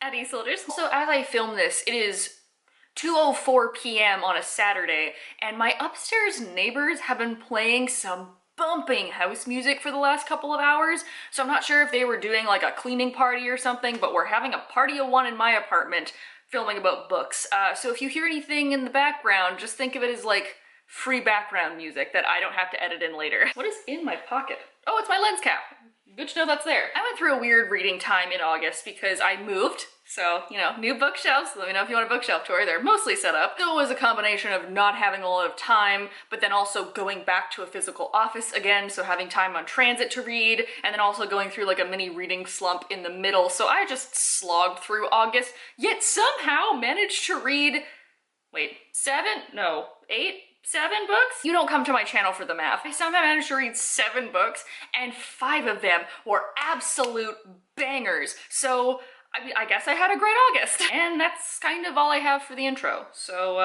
Eddie Soldiers. So as I film this, it is 2:04 p.m. on a Saturday, and my upstairs neighbors have been playing some bumping house music for the last couple of hours, so I'm not sure if they were doing like a cleaning party or something, but we're having a party of one in my apartment filming about books. So if you hear anything in the background, just think of it as like free background music that I don't have to edit in later. What is in my pocket? Oh, it's my lens cap. Good to know that's there. I went through a weird reading time in August because I moved. So, you know, new bookshelves. Let me know if you want a bookshelf tour. They're mostly set up. It was a combination of not having a lot of time, but then also going back to a physical office again, so having time on transit to read, and then also going through like a mini reading slump in the middle. So I just slogged through August, yet somehow managed to read, wait, 7 books? You don't come to my channel for the math. I somehow managed to read 7 books, and 5 of them were absolute bangers. So, I mean, I guess I had a great August. And that's kind of all I have for the intro. So,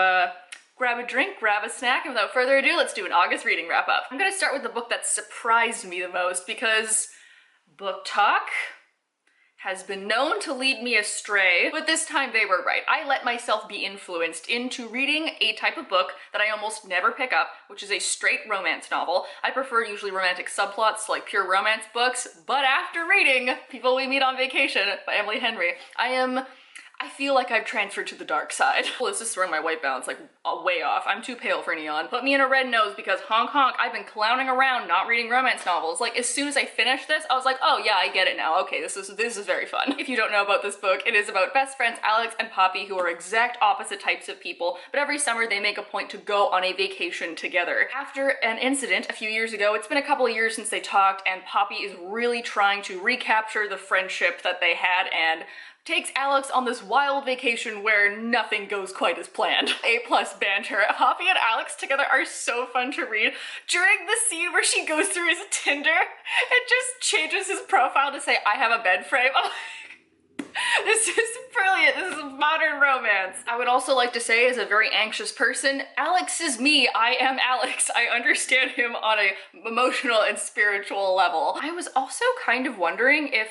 grab a drink, grab a snack, and without further ado, let's do an August reading wrap up. I'm gonna start with the book that surprised me the most because book talk has been known to lead me astray, but this time they were right. I let myself be influenced into reading a type of book that I almost never pick up, which is a straight romance novel. I prefer usually romantic subplots to like pure romance books, but after reading People We Meet on Vacation by Emily Henry, I feel like I've transferred to the dark side. Well, this is throwing my white balance like way off. I'm too pale for neon. Put me in a red nose because honk honk, I've been clowning around not reading romance novels. Like as soon as I finished this, I was like, oh yeah, I get it now. Okay, this is very fun. If you don't know about this book, it is about best friends Alex and Poppy who are exact opposite types of people, but every summer they make a point to go on a vacation together. After an incident a few years ago, it's been a couple of years since they talked, and Poppy is really trying to recapture the friendship that they had and takes Alex on this wild vacation where nothing goes quite as planned. A+ banter. Poppy and Alex together are so fun to read. During the scene where she goes through his Tinder and just changes his profile to say, I have a bed frame. Oh, this is brilliant. This is modern romance. I would also like to say, as a very anxious person, Alex is me. I am Alex. I understand him on a emotional and spiritual level. I was also kind of wondering if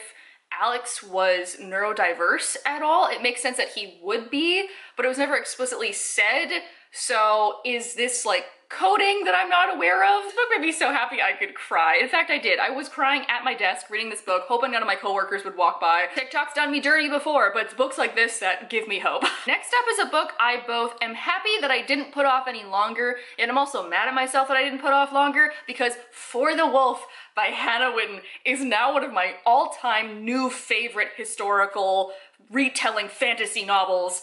Alex was neurodiverse at all. It makes sense that he would be, but it was never explicitly said. So is this like coding that I'm not aware of? This book made me so happy I could cry. In fact, I did. I was crying at my desk reading this book, hoping none of my coworkers would walk by. TikTok's done me dirty before, but it's books like this that give me hope. Next up is a book I both am happy that I didn't put off any longer, and I'm also mad at myself that I didn't put off longer, because For the Wolf by Hannah Witten is now one of my all-time new favorite historical retelling fantasy novels.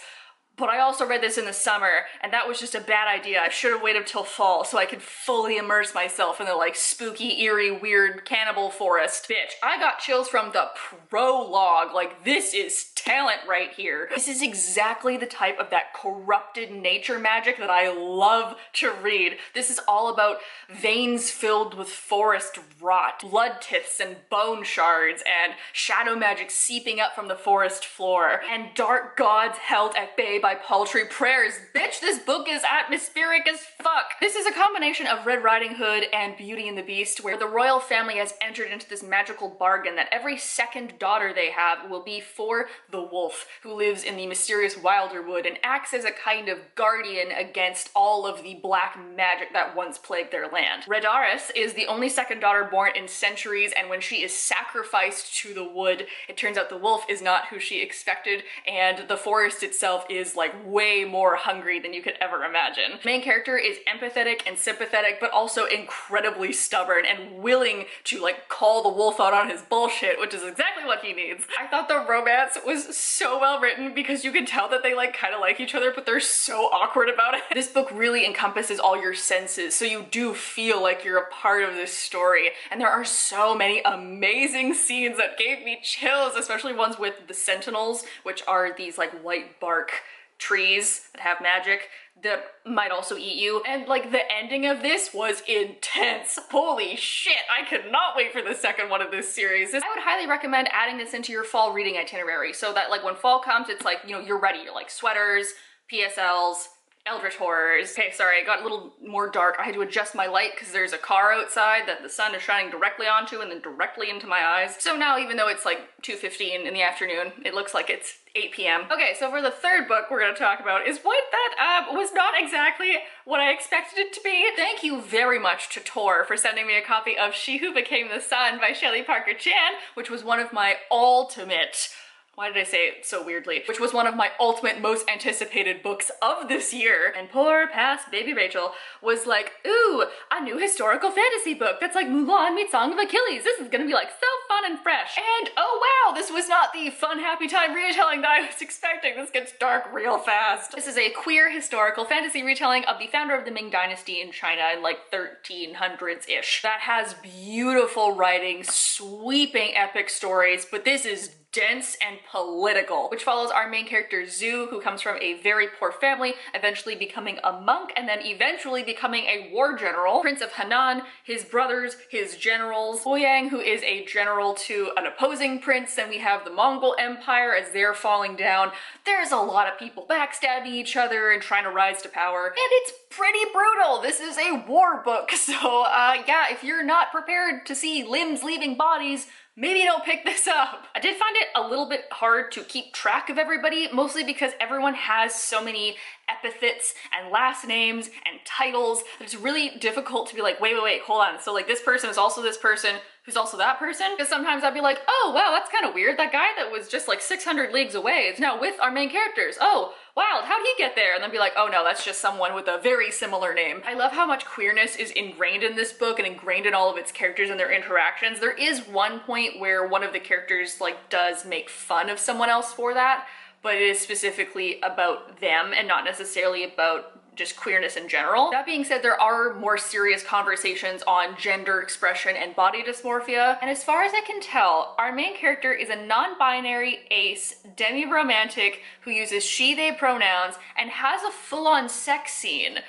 But I also read this in the summer, and that was just a bad idea. I should have waited till fall so I could fully immerse myself in the like spooky, eerie, weird cannibal forest. Bitch, I got chills from the prologue. Like, this is talent right here. This is exactly the type of that corrupted nature magic that I love to read. This is all about veins filled with forest rot, blood tiths and bone shards, and shadow magic seeping up from the forest floor, and dark gods held at bay by paltry prayers. Bitch, this book is atmospheric as fuck. This is a combination of Red Riding Hood and Beauty and the Beast, where the royal family has entered into this magical bargain that every second daughter they have will be for the wolf, who lives in the mysterious Wilderwood and acts as a kind of guardian against all of the black magic that once plagued their land. Redaris is the only second daughter born in centuries, and when she is sacrificed to the wood, it turns out the wolf is not who she expected, and the forest itself is like way more hungry than you could ever imagine. The main character is empathetic and sympathetic, but also incredibly stubborn and willing to like call the wolf out on his bullshit, which is exactly what he needs. I thought the romance was so well written because you can tell that they like kind of like each other, but they're so awkward about it. This book really encompasses all your senses, so you do feel like you're a part of this story, and there are so many amazing scenes that gave me chills, especially ones with the sentinels, which are these like white bark trees that have magic that might also eat you. And like the ending of this was intense. Holy shit, I could not wait for the second one of this series. I would highly recommend adding this into your fall reading itinerary so that like when fall comes, it's like, you know, you're ready. You're like sweaters, PSLs, Eldritch horrors. Okay, sorry, it got a little more dark. I had to adjust my light because there's a car outside that the sun is shining directly onto and then directly into my eyes. So now, even though it's like 2:15 in the afternoon, it looks like it's 8 p.m. Okay, so for the third book we're gonna talk about is one that was not exactly what I expected it to be. Thank you very much to Tor for sending me a copy of She Who Became the Sun by Shelley Parker Chan, which was one of my ultimate, why did I say it so weirdly? Which was one of my ultimate most anticipated books of this year. And poor past baby Rachel was like, ooh, a new historical fantasy book that's like Mulan meets Song of Achilles. This is gonna be like so fun and fresh. And oh wow, this was not the fun happy time retelling that I was expecting. This gets dark real fast. This is a queer historical fantasy retelling of the founder of the Ming Dynasty in China in like 1300s-ish. That has beautiful writing, sweeping epic stories, but this is dense and political, which follows our main character Zhu, who comes from a very poor family, eventually becoming a monk, and then eventually becoming a war general. Prince of Henan, his brothers, his generals, Ouyang, who is a general to an opposing prince, then we have the Mongol Empire as they're falling down. There's a lot of people backstabbing each other and trying to rise to power, and it's pretty brutal. This is a war book, so yeah, if you're not prepared to see limbs leaving bodies, maybe don't pick this up. I did find it a little bit hard to keep track of everybody, mostly because everyone has so many epithets and last names and titles that it's really difficult to be like, wait, hold on. So like this person is also this person who's also that person? Because sometimes I'd be like, oh wow, that's kind of weird. That guy that was just like 600 leagues away is now with our main characters. Oh, wow, how'd he get there? And then be like, oh no, that's just someone with a very similar name. I love how much queerness is ingrained in this book and ingrained in all of its characters and their interactions. There is one point where one of the characters like does make fun of someone else for that, but it is specifically about them and not necessarily about just queerness in general. That being said, there are more serious conversations on gender expression and body dysmorphia, and as far as I can tell, our main character is a non-binary ace demi-romantic who uses she/they pronouns and has a full-on sex scene.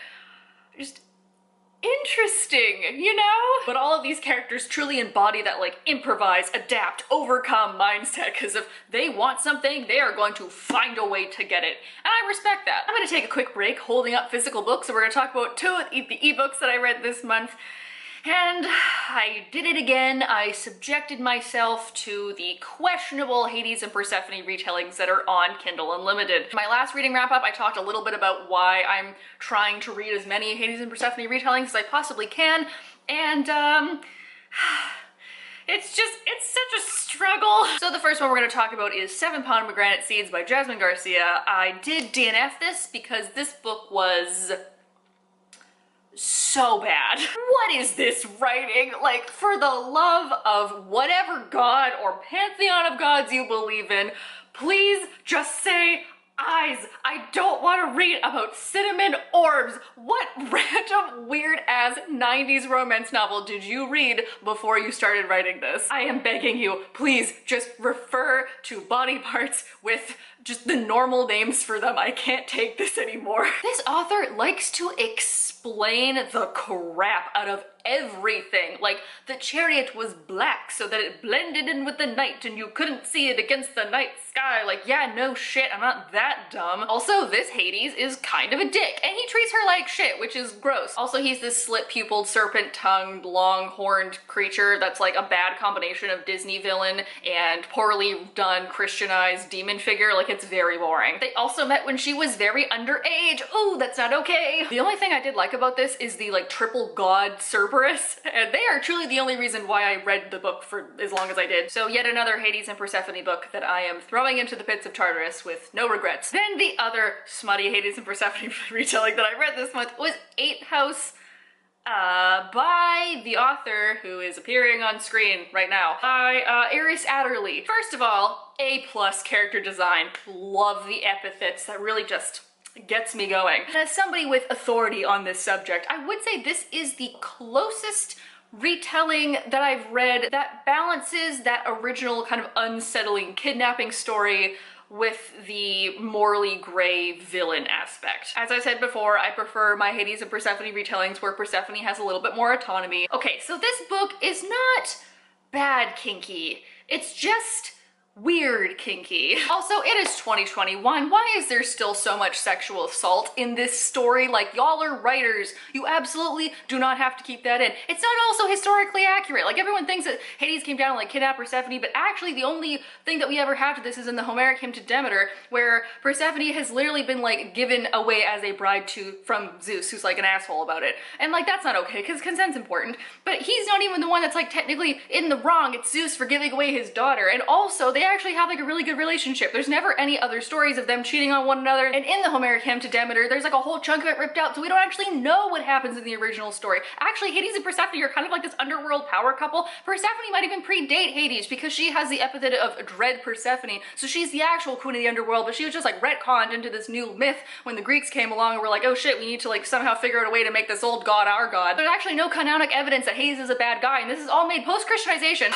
Just interesting, you know? But all of these characters truly embody that like improvise, adapt, overcome mindset, because if they want something, they are going to find a way to get it. And I respect that. I'm gonna take a quick break holding up physical books, so we're gonna talk about two of the ebooks that I read this month. And I did it again. I subjected myself to the questionable Hades and Persephone retellings that are on Kindle Unlimited. My last reading wrap up, I talked a little bit about why I'm trying to read as many Hades and Persephone retellings as I possibly can, and it's such a struggle. So the first one we're gonna talk about is 7 Pomegranate Seeds by Jasmine Garcia. I did DNF this because this book was so bad. What is this writing? Like, for the love of whatever god or pantheon of gods you believe in, please just say eyes. I don't want to read about cinnamon orbs. What random weird ass 90s romance novel did you read before you started writing this? I am begging you, please just refer to body parts with just the normal names for them. I can't take this anymore. This author likes to explain the crap out of everything. Like, the chariot was black so that it blended in with the night and you couldn't see it against the night sky. Like, yeah, no shit, I'm not that dumb. Also, this Hades is kind of a dick, and he treats her like shit, which is gross. Also, he's this slit-pupiled, serpent-tongued, long-horned creature that's like a bad combination of Disney villain and poorly done Christianized demon figure. Like, it's very boring. They also met when she was very underage. Ooh, that's not okay. The only thing I did like about this is the like triple god Cerberus, and they are truly the only reason why I read the book for as long as I did. So yet another Hades and Persephone book that I am throwing into the pits of Tartarus with no regrets. Then the other smutty Hades and Persephone retelling that I read this month was 8 House by the author who is appearing on screen right now, by Iris Adderley. First of all, A+ character design. Love the epithets. That really just gets me going. And as somebody with authority on this subject, I would say this is the closest retelling that I've read that balances that original kind of unsettling kidnapping story with the morally gray villain aspect. As I said before, I prefer my Hades and Persephone retellings where Persephone has a little bit more autonomy. Okay, so this book is not bad kinky. It's just weird kinky. Also, it is 2021. Why is there still so much sexual assault in this story? Like, y'all are writers. You absolutely do not have to keep that in. It's not also historically accurate. Like, everyone thinks that Hades came down and like kidnapped Persephone, but actually the only thing that we ever have to this is in the Homeric hymn to Demeter, where Persephone has literally been like given away as a bride from Zeus, who's like an asshole about it. And like, that's not okay, because consent's important. But he's not even the one that's like technically in the wrong. It's Zeus for giving away his daughter. And also, they actually have like a really good relationship. There's never any other stories of them cheating on one another. And in the Homeric hymn to Demeter, there's like a whole chunk of it ripped out, so we don't actually know what happens in the original story. Actually, Hades and Persephone are kind of like this underworld power couple. Persephone might even predate Hades because she has the epithet of Dread Persephone, so she's the actual queen of the underworld, but she was just like retconned into this new myth when the Greeks came along and were like, oh shit, we need to like somehow figure out a way to make this old god our god. There's actually no canonic evidence that Hades is a bad guy, and this is all made post-Christianization.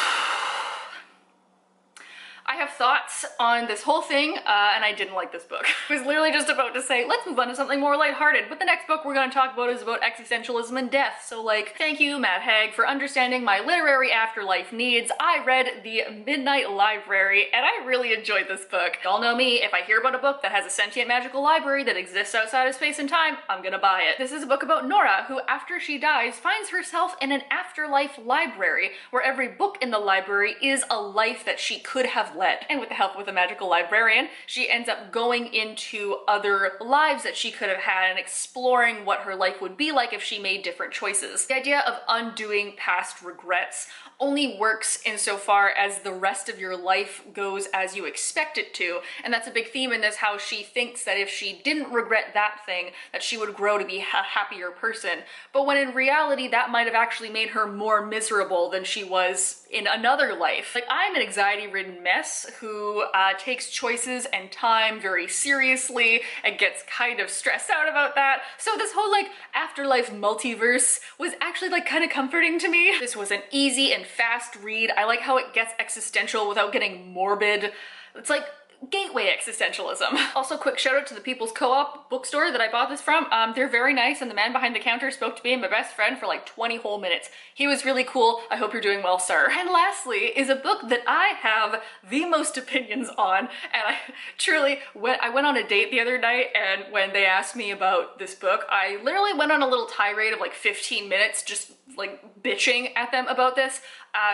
I have thoughts on this whole thing, and I didn't like this book. I was literally just about to say, let's move on to something more lighthearted, but the next book we're gonna talk about is about existentialism and death, so like, thank you, Matt Haig, for understanding my literary afterlife needs. I read The Midnight Library, and I really enjoyed this book. Y'all know me, if I hear about a book that has a sentient magical library that exists outside of space and time, I'm gonna buy it. This is a book about Nora, who after she dies, finds herself in an afterlife library, where every book in the library is a life that she could have led. And with the help of a magical librarian, she ends up going into other lives that she could have had and exploring what her life would be like if she made different choices. The idea of undoing past regrets only works insofar as the rest of your life goes as you expect it to, and that's a big theme in this, how she thinks that if she didn't regret that thing, that she would grow to be a happier person, but when in reality that might have actually made her more miserable than she was in another life. Like, I'm an anxiety-ridden mess who takes choices and time very seriously and gets kind of stressed out about that, so this whole like afterlife multiverse was actually like kind of comforting to me. This was an easy and fast read. I like how it gets existential without getting morbid. It's like gateway existentialism. Also, quick shout out to the People's Co-op bookstore that I bought this from. They're very nice, and the man behind the counter spoke to me and my best friend for like 20 whole minutes. He was really cool. I hope you're doing well, sir. And lastly is a book that I have the most opinions on, and I truly I went on a date the other night, and when they asked me about this book, I literally went on a little tirade of like 15 minutes just like bitching at them about this.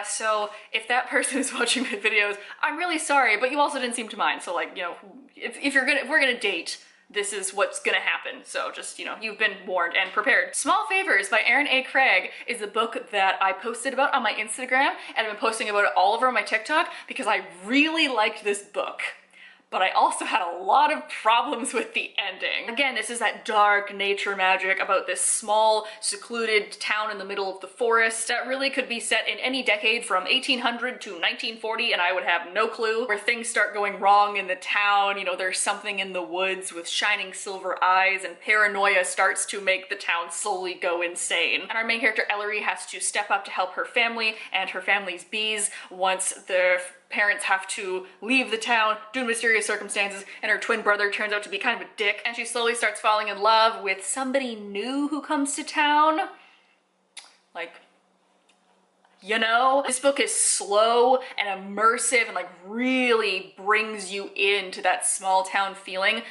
So if that person is watching my videos, I'm really sorry, but you also didn't seem to mind. So like, you know, if we're gonna date, this is what's gonna happen. So just, you know, you've been warned and prepared. Small Favors by Erin A. Craig is a book that I posted about on my Instagram, and I've been posting about it all over my TikTok because I really liked this book. But I also had a lot of problems with the ending. Again, this is that dark nature magic about this small, secluded town in the middle of the forest that really could be set in any decade from 1800 to 1940, and I would have no clue. Where things start going wrong in the town, you know, there's something in the woods with shining silver eyes, and paranoia starts to make the town slowly go insane. And our main character, Ellery, has to step up to help her family and her family's bees once the parents have to leave the town due to mysterious circumstances, and her twin brother turns out to be kind of a dick, and she slowly starts falling in love with somebody new who comes to town. Like, you know? This book is slow and immersive and like really brings you into that small town feeling,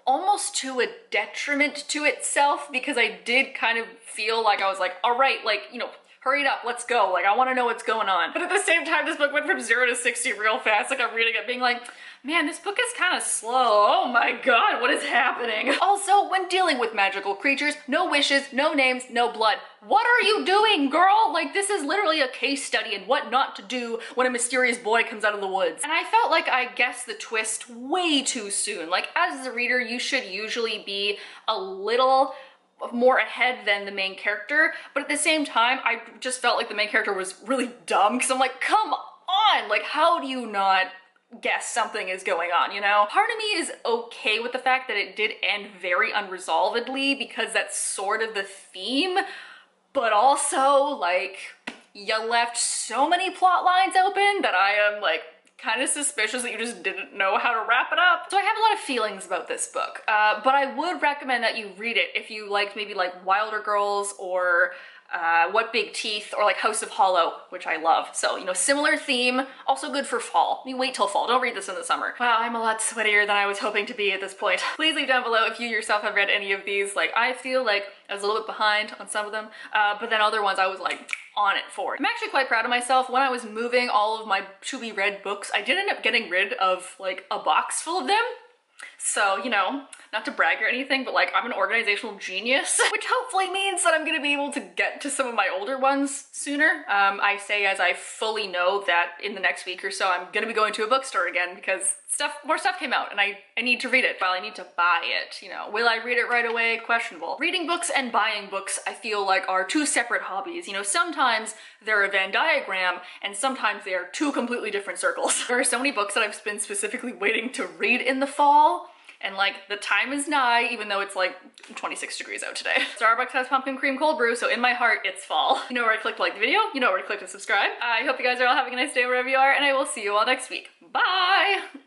almost to a detriment to itself, because I did kind of feel like I was like, all right, like, you know, hurry it up, let's go. Like, I want to know what's going on. But at the same time, this book went from 0 to 60 real fast. Like, I'm reading it being like, man, this book is kind of slow. Oh my god, what is happening? Also, when dealing with magical creatures, no wishes, no names, no blood. What are you doing, girl? Like, this is literally a case study in what not to do when a mysterious boy comes out of the woods. And I felt like I guessed the twist way too soon. Like, as a reader, you should usually be a little more ahead than the main character, but at the same time, I just felt like the main character was really dumb, because I'm like, come on, like, how do you not guess something is going on, you know? Part of me is okay with the fact that it did end very unresolvedly, because that's sort of the theme, but also, like, you left so many plot lines open that I am, like, kind of suspicious that you just didn't know how to wrap it up. So I have a lot of feelings about this book, but I would recommend that you read it if you liked maybe like Wilder Girls or What Big Teeth, or like House of Hollow, which I love. So, you know, similar theme, also good for fall. You wait till fall, don't read this in the summer. Wow, I'm a lot sweatier than I was hoping to be at this point. Please leave down below if you yourself have read any of these. Like, I feel like I was a little bit behind on some of them, but then other ones I was like on it for. I'm actually quite proud of myself. When I was moving all of my to-be-read books, I did end up getting rid of like a box full of them. So, you know, not to brag or anything, but like I'm an organizational genius, which hopefully means that I'm gonna be able to get to some of my older ones sooner. I say as I fully know that in the next week or so I'm gonna be going to a bookstore again because more stuff came out and I need to read it. Well, I need to buy it, you know. Will I read it right away? Questionable. Reading books and buying books I feel like are two separate hobbies. You know, sometimes they're a Venn diagram and sometimes they are two completely different circles. There are so many books that I've been specifically waiting to read in the fall, and like the time is nigh, even though it's like 26 degrees out today. Starbucks has pumpkin cream cold brew, so in my heart, it's fall. You know where to click to like the video, you know where to click to subscribe. I hope you guys are all having a nice day wherever you are, and I will see you all next week. Bye!